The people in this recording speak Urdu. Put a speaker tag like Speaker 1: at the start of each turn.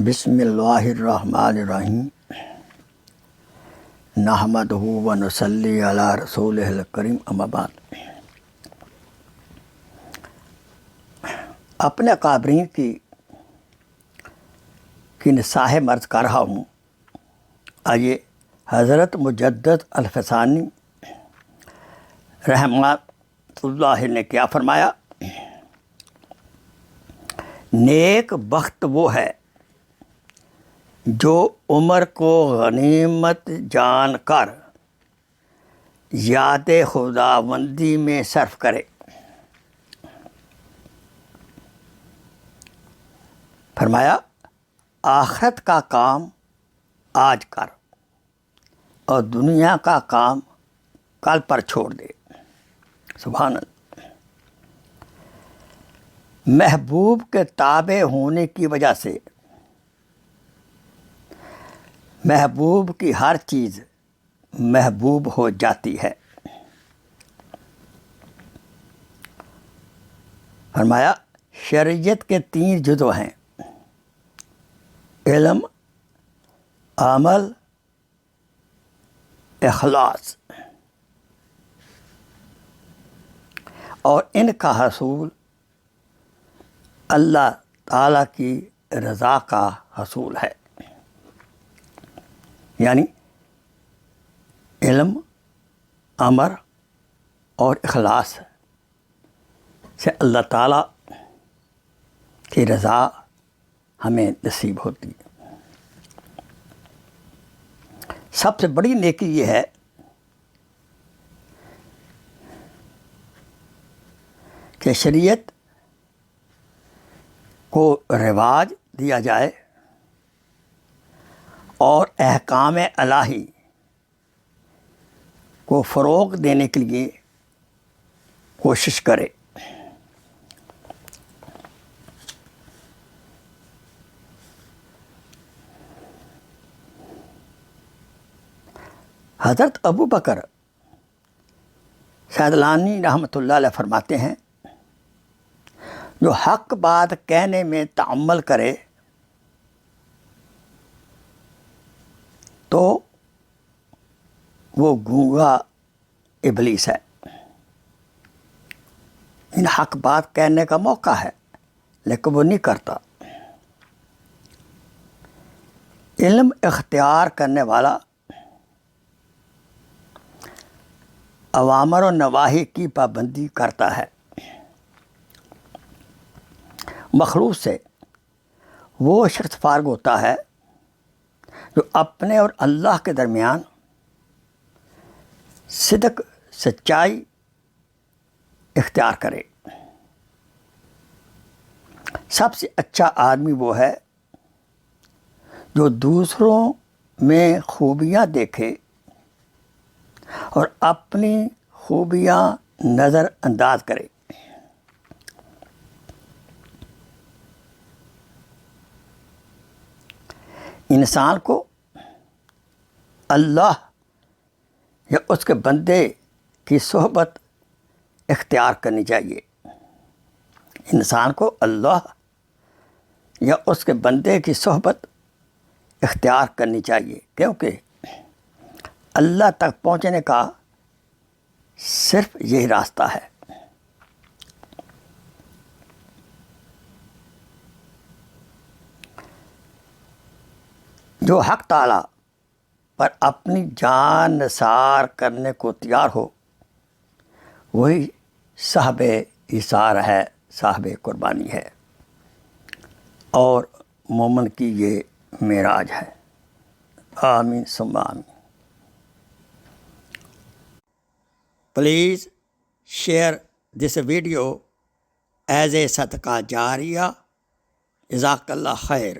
Speaker 1: بسم اللہ الرحمن الرحیم نحمدہ و نصلی علی رسولہ الکریم اما بعد۔ اپنے اکابرین کی نصاح مرض کر رہا ہوں۔ آئیے حضرت مجدد الفسانی رحمۃ اللہ نے کیا فرمایا؟ نیک بخت وہ ہے جو عمر کو غنیمت جان کر یاد خداوندی میں صرف کرے۔ فرمایا آخرت کا کام آج کر اور دنیا کا کام کل پر چھوڑ دے۔ سبحان اللہ۔ محبوب کے تابع ہونے کی وجہ سے محبوب کی ہر چیز محبوب ہو جاتی ہے۔ فرمایا شریعت کے 3 جزو ہیں: علم، عمل، اخلاص، اور ان کا حصول اللہ تعالیٰ کی رضا کا حصول ہے۔ یعنی علم، عمل اور اخلاص سے اللہ تعالیٰ کی رضا ہمیں نصیب ہوتی ہے۔ سب سے بڑی نیکی یہ ہے کہ شریعت کو رواج دیا جائے اور احکام الہی کو فروغ دینے کے لیے کوشش کرے۔ حضرت ابو بکر سعدلانی رحمۃ اللہ علیہ فرماتے ہیں جو حق بات کہنے میں تعمل کرے تو وہ گونگا ابلیس ہے۔ ان حق بات کہنے کا موقع ہے لیکن وہ نہیں کرتا۔ علم اختیار کرنے والا اوامر و نواہی کی پابندی کرتا ہے۔ مخلوق سے وہ شخص فارغ ہوتا ہے جو اپنے اور اللہ کے درمیان صدق، سچائی اختیار کرے۔ سب سے اچھا آدمی وہ ہے جو دوسروں میں خوبیاں دیکھے اور اپنی خوبیاں نظر انداز کرے۔ انسان کو اللہ یا اس کے بندے کی صحبت اختیار کرنی چاہیے۔ انسان کو اللہ یا اس کے بندے کی صحبت اختیار کرنی چاہیے، کیونکہ اللہ تک پہنچنے کا صرف یہی راستہ ہے۔ جو حق تعالیٰ پر اپنی جان نثار کرنے کو تیار ہو وہی صاحب ایثار ہے، صاحب قربانی ہے، اور مومن کی یہ معراج ہے۔ آمین ثم آمین۔ Please share this video as a صدقہ جاریہ۔ جزاک اللہ خیر۔